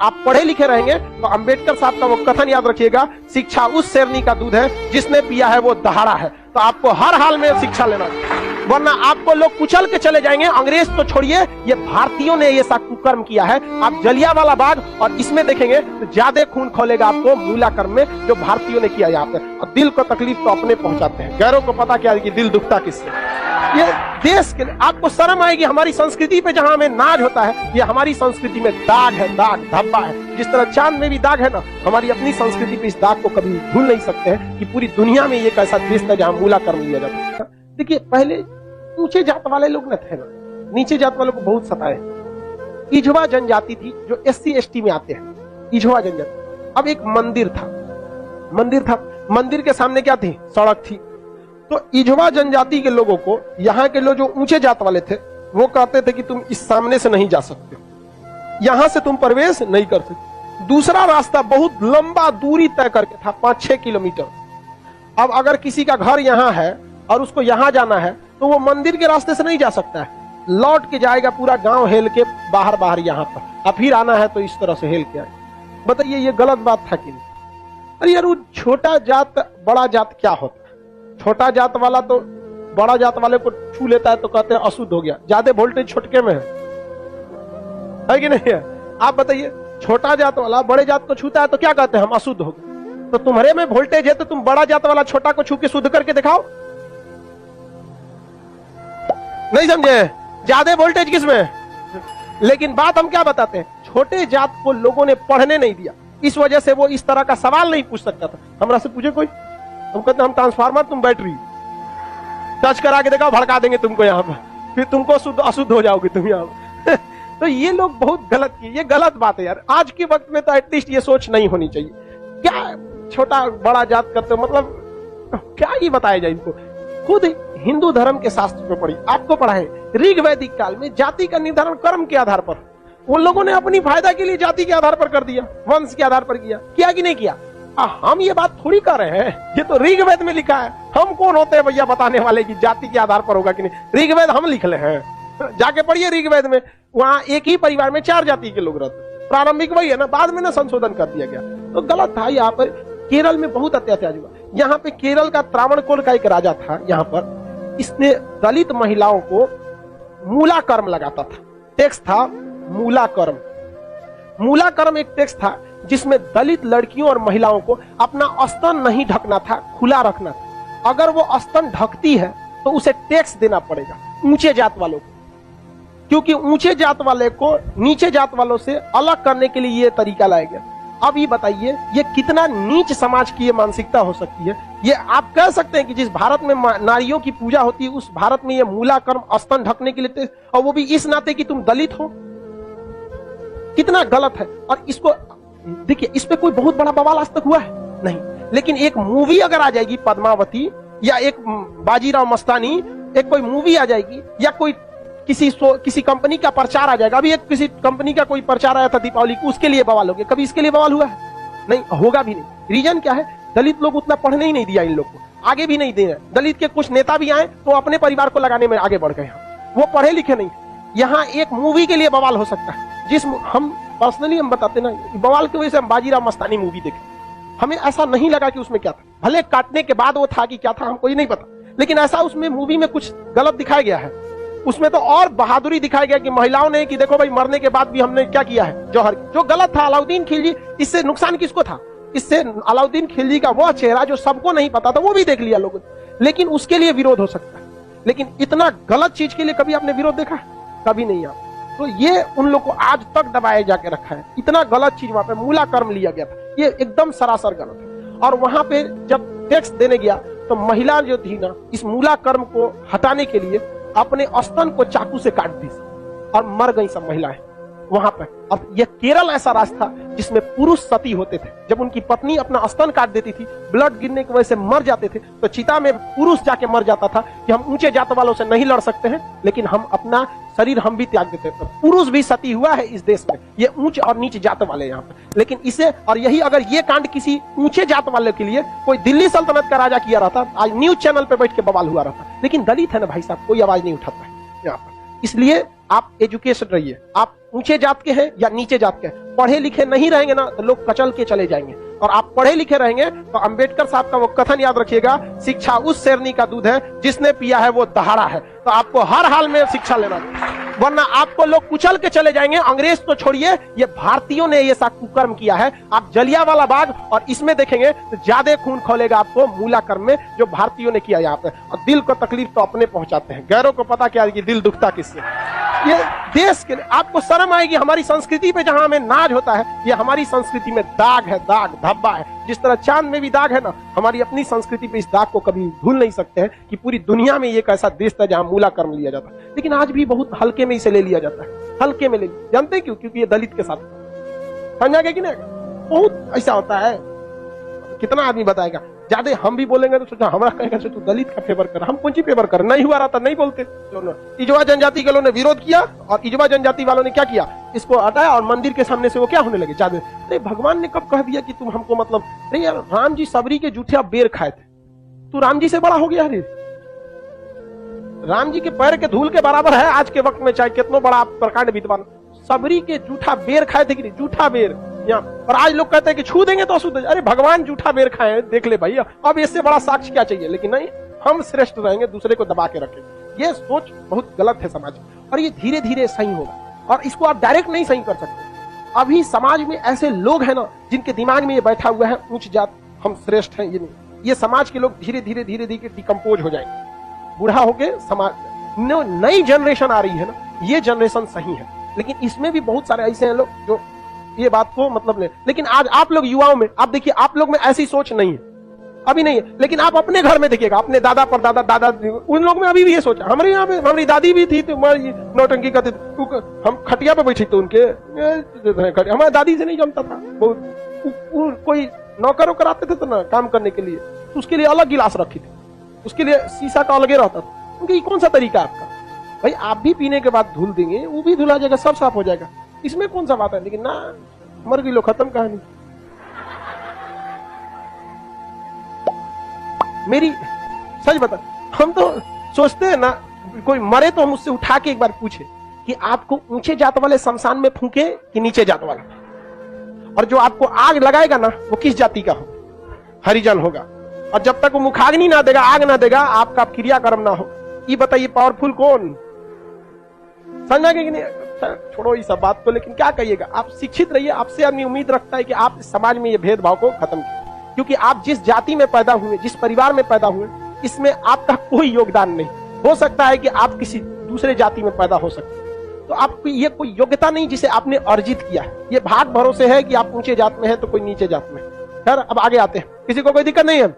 आप पढ़े लिखे रहेंगे तो अंबेडकर साहब का वो कथन याद रखिएगा, शिक्षा उस शेरनी का दूध है जिसने पिया है वो दहाड़ा है। तो आपको हर हाल में शिक्षा लेना चाहिए, वरना आपको लोग कुचल के चले जाएंगे। अंग्रेज तो छोड़िए, ये भारतीयों ने ये सा कुकर्म किया है। आप जलियांवाला बाग और इसमें देखेंगे तो ज्यादा खून खोलेगा आपको मूला कर्म में, जो भारतीयों ने किया यहाँ पे। और दिल को तकलीफ तो अपने पहुंचाते हैं, गैरों को पता क्या है कि दिल दुखता किससे। ये देश के लिए आपको शर्म आएगी, हमारी संस्कृति पे जहां हमें नाज होता है, ये हमारी संस्कृति में दाग है, दाग धब्बा है। जिस तरह चांद में भी दाग है ना, हमारी अपनी संस्कृति पे इस दाग को कभी भूल नहीं सकते हैं कि पूरी दुनिया में ये कैसा देश था जहां मूला कर्म लिया जाता था। देखिए पहले ऊंचे जात वाले लोग न थे ना, नीचे जात वालों को बहुत सताए। इझवा जनजाति थी जो SC ST में आते हैं, इझवा जनजाति। अब एक मंदिर था, मंदिर के सामने क्या थी? सड़क थी। तो इझवा जनजाति के लोगों को यहाँ के लोग जो ऊंचे जात वाले थे वो कहते थे कि तुम इस सामने से नहीं जा सकते, यहां से तुम प्रवेश नहीं कर सकते। दूसरा रास्ता बहुत लंबा दूरी तय करके था, 5-6 किलोमीटर। अब अगर किसी का घर यहाँ है और उसको यहाँ जाना है तो वो मंदिर के रास्ते से नहीं जा सकता है, लौट के जाएगा पूरा गांव हेल के बाहर यहाँ पर, अब फिर आना है तो इस तरह से हेल के आए। बताइए ये गलत बात था कि नहीं? अरे यार वो छोटा जात बड़ा जात क्या होता है? छोटा जात वाला तो बड़ा जात वाले को छू लेता है तो कहते हैं अशुद्ध हो गया, ज्यादा वोल्टेज छोटके में है कि नहीं है? आप बताइए, छोटा जात वाला बड़े जात को छूता है तो क्या कहते हैं? हम अशुद्ध हो गए। तो तुम्हारे में वोल्टेज है तो तुम बड़ा जात वाला छोटा को छू के शुद्ध करके दिखाओ। नहीं समझे? ज्यादा वोल्टेज किसमें? लेकिन बात हम क्या बताते हैं, छोटे जात को लोगों ने पढ़ने नहीं दिया, इस वजह से वो इस तरह का सवाल नहीं पूछ सकता था। हमरा से पूछे कोई, हम कहते हम ट्रांसफार्मर, तुम बैटरी, टच करा के देखा भड़का देंगे तुमको यहाँ पर, फिर तुमको अशुद्ध हो जाओगे तुम यहाँ पर। तो ये लोग बहुत गलत किए, ये गलत बात है यार। आज के वक्त में तो एटलीस्ट ये सोच नहीं होनी चाहिए। क्या छोटा बड़ा जात करते हो, मतलब क्या ये बताया जाए इनको? खुद हिंदू धर्म के शास्त्र में पढ़ी, आपको पढ़ाए ऋग वैदिक काल में जाति का निर्धारण कर्म के आधार पर उन लोगों ने अपनी फायदा के लिए जाति के आधार पर कर दिया, वंश के आधार पर किया कि नहीं किया? हम ये बात थोड़ी कर रहे हैं, ये तो ऋग्वेद में लिखा है। हम कौन होते हैं भैया बताने वाले कि जाति के आधार पर होगा कि नहीं? ऋग्वेद हम लिख ले हैं, जाके पढ़िए ऋग्वेद में, वहां एक ही परिवार में 4 जाति के लोग रहते। प्रारंभिक वही है ना, बाद में ना संशोधन कर दिया गया, तो गलत था। यहाँ पर केरल में बहुत अत्याचार हुआ। यहाँ पे केरल का त्रावणकोर का एक राजा था, यहाँ पर इसने दलित महिलाओं को मूला कर्म लगाता था। टैक्स था मूला कर्म। मूला कर्म एक टैक्स था जिसमें दलित लड़कियों और महिलाओं को अपना स्तन नहीं ढकना था, खुला रखना था। अगर वो स्तन ढकती है तो उसे टैक्स देना पड़ेगा ऊंचे जात वालों को, क्योंकि ऊंचे जात वाले को नीचे जात वालों से अलग करने के लिए ये तरीका लाया गया। अब ये बताइए ये कितना नीच समाज की ये मानसिकता हो सकती है? ये आप कह सकते हैं कि जिस भारत में नारियों की पूजा होती है उस भारत में ये मूला कर्म स्तन ढकने के लिए, और वो भी इस नाते कि तुम दलित हो, कितना गलत है। और इसको देखिए, इस पे कोई बहुत बड़ा बवाल आज तक हुआ है नहीं, लेकिन एक मूवी अगर आ जाएगी पद्मावती, या एक बाजीराव मस्तानी, एक कोई मूवी आ जाएगी, या कोई किसी कंपनी का प्रचार आ जाएगा। अभी एक किसी कंपनी का कोई प्रचार आया था दीपावली को, उसके लिए बवाल हो गया। कभी इसके लिए बवाल हुआ है? नहीं, होगा भी नहीं। रीजन क्या है? दलित लोग उतना पढ़ने ही नहीं दिया इन लोग को, आगे भी नहीं दे रहे। दलित के कुछ नेता भी आए तो अपने परिवार को लगाने में आगे बढ़ गए, वो पढ़े लिखे नहीं। यहाँ एक मूवी के लिए बवाल हो सकता है, जिस हम पर्सनली हम बताते ना, बवाल की वजह से हम बाजीराव मस्तानी मूवी देखे, हमें ऐसा नहीं लगा कि उसमें क्या था। भले काटने के बाद वो था कि क्या था हमको ही नहीं पता, लेकिन ऐसा उसमें मूवी में कुछ गलत दिखाया गया है। उसमें तो और बहादुरी दिखाया गया कि महिलाओं ने कि देखो भाई मरने के बाद भी हमने क्या किया है, जौहर, जो गलत था। अलाउद्दीन खिलजी, इससे नुकसान किसको था? इससे अलाउद्दीन खिलजी का वह चेहरा जो सबको नहीं पता था वो भी देख लिया लोगों ने, लेकिन उसके लिए विरोध हो सकता है। लेकिन इतना गलत चीज के लिए कभी आपने विरोध देखा है? कभी नहीं। आप तो ये उन लोग को आज तक दबाए जाके रखा है। इतना गलत चीज वहां पे मूला कर्म लिया गया था, ये एकदम सरासर गलत है। और वहां पे जब टैक्स देने गया तो महिला जो थी ना, इस मूला कर्म को हटाने के लिए अपने स्तन को चाकू से काट दी और मर गई सब महिलाएं वहां पर। अब यह केरल ऐसा राज्य था जिसमें पुरुष सती होते थे। जब उनकी पत्नी अपना स्तन काट देती थी, ब्लड गिरने की वजह से मर जाते थे, तो चिता में पुरुष जाके मर जाता था कि हम ऊंचे जात वालों से नहीं लड़ सकते हैं, लेकिन हम अपना शरीर हम भी त्याग देते हैं। पुरुष भी सती हुआ है इस देश में, ये ऊंच और नीच जात वाले यहाँ पर। लेकिन इसे, और यही अगर ये कांड किसी ऊंचे जात वाले के लिए कोई दिल्ली सल्तनत का राजा किया रहता, आज न्यूज चैनल पे बैठ के बवाल हुआ रहता। लेकिन दलित है ना भाई साहब, कोई आवाज नहीं उठाता है यहाँ पर। इसलिए आप एजुकेशन रहिए, आप ऊंचे जात के हैं या नीचे जात के हैं, पढ़े लिखे नहीं रहेंगे ना तो लोग कचल के चले जाएंगे, और आप पढ़े लिखे रहेंगे तो अंबेडकर साहब का वो कथन याद रखिएगा, शिक्षा उस शेरनी का दूध है जिसने पिया है वो दहाड़ा है। तो आपको हर हाल में शिक्षा लेना चाहिए, वरना आपको लोग कुचल के चले जाएंगे। अंग्रेज तो छोड़िए, ये भारतीयों ने ये सा कुकर्म किया है। आप जलियांवाला बाग और इसमें देखेंगे तो ज्यादा खून खोलेगा आपको मूला कर्म में, जो भारतीयों ने किया यहाँ पे। और दिल को तकलीफ तो अपने पहुंचाते हैं, गैरों को पता क्या कि दिल दुखता किससे। ये देश के लिए आपको शर्म आएगी, हमारी संस्कृति पे जहां हमें नाज होता है, ये हमारी संस्कृति में दाग है, दाग धब्बा है। जिस तरह चांद में भी दाग है ना, हमारी अपनी संस्कृति पे इस दाग को कभी भूल नहीं सकते हैं कि पूरी दुनिया में एक ऐसा देश था जहां मूला कर्म लिया जाता है, लेकिन आज भी बहुत हल्के में इसे ले लिया जाता है, हल्के में ले। जानते हैं क्यों? क्योंकि ये दलित के साथ, समझा गया कि नहीं? बहुत ऐसा होता है। कितना आदमी बताएगा, ज्यादा हम भी बोलेंगे तो सोचा हमारा कहेगा तू दलित का फेवर कर, हम कौन सी फेवर कर, नहीं हुआ रहा था नहीं बोलते। इजवा जनजाति के लोगों ने विरोध किया और इजवा जनजाति वालों ने क्या किया, इसको हटाया और मंदिर के सामने से वो क्या होने लगे, ज्यादा। अरे भगवान ने कब कह दिया कि तुम हमको मतलब, अरे यार राम जी सबरी के जूठे बेर खाए थे, तू राम जी से बड़ा हो गया। अरे राम जी के पैर के धूल के बराबर है आज के वक्त में, चाहे कितना बड़ा प्रकांड विद्वान, सबरी के जूठा बेर खाए थे कि नहीं, जूठा बेर यहाँ। और आज लोग कहते हैं कि छू देंगे तो अशुद्ध। अरे भगवान जूठा बेर खाए, देख ले भाई, अब इससे बड़ा साक्ष्य क्या चाहिए। लेकिन नहीं, हम श्रेष्ठ रहेंगे, दूसरे को दबा के रखेंगे। ये सोच बहुत गलत है समाज में, और ये धीरे धीरे सही होगा, और इसको आप डायरेक्ट नहीं सही कर सकते। अभी समाज में ऐसे लोग हैं ना जिनके दिमाग में ये बैठा हुआ है उच्च जात हम श्रेष्ठ हैं, ये नहीं। ये समाज के लोग धीरे धीरे धीरे धीरे डिकम्पोज हो जाएंगे, बूढ़ा होके समाज। नई जनरेशन आ रही है ना, ये जनरेशन सही है, लेकिन इसमें भी बहुत सारे ऐसे हैं लोग जो ये बात को मतलब ले। लेकिन आज आप लोग युवाओं में आप देखिए, आप लोग में ऐसी सोच नहीं है, अभी नहीं है। लेकिन आप अपने घर में देखिएगा, अपने दादा पर दादा उन लोग में अभी भी ये सोच। हमारे यहाँ पे हमारी दादी भी थी तो नौटंकी करते थे, हम खटिया पे बैठे थे उनके, हमारी दादी से नहीं जमता था। कोई नौकर वोकर आते थे तो ना काम करने के लिए, तो उसके लिए अलग गिलास रखी थी, उसके लिए शीशा का अलगे रहता था। क्योंकि कौन सा तरीका आपका भाई, आप भी पीने के बाद धुल देंगे, वो भी धुला जाएगा, सब साफ हो जाएगा, इसमें कौन सा बात है। लेकिन ना, मर गई लो, खत्म कहानी। मेरी सच बता, हम तो सोचते हैं ना, कोई मरे तो हम उससे उठा के एक बार पूछे कि आपको ऊंचे जात वाले शमशान में फूंके कि नीचे जात वाला, और जो आपको आग लगाएगा ना वो किस जाति का हो, हरिजन होगा। और जब तक वो मुखाग्नि ना देगा, आग ना देगा, आपका क्रियाकर्म ना हो। ये बताइए पावरफुल कौन? समझा कि नहीं? छोड़ो इस सब बात को, लेकिन क्या कहिएगा, आप शिक्षित रहिए। आपसे आदमी उम्मीद रखता है कि आप समाज में ये भेदभाव को खत्म कीजिए, क्योंकि आप जिस जाति में पैदा हुए, जिस परिवार में पैदा हुए, इसमें आपका कोई योगदान नहीं। हो सकता है कि आप किसी दूसरे जाति में पैदा हो सकते हैं, तो आपकी ये कोई योग्यता नहीं जिसे आपने अर्जित किया है। ये भाग भरोसे है कि आप ऊंचे जात में है तो कोई नीचे जात में है। खैर अब आगे आते हैं, किसी को कोई दिक्कत नहीं है।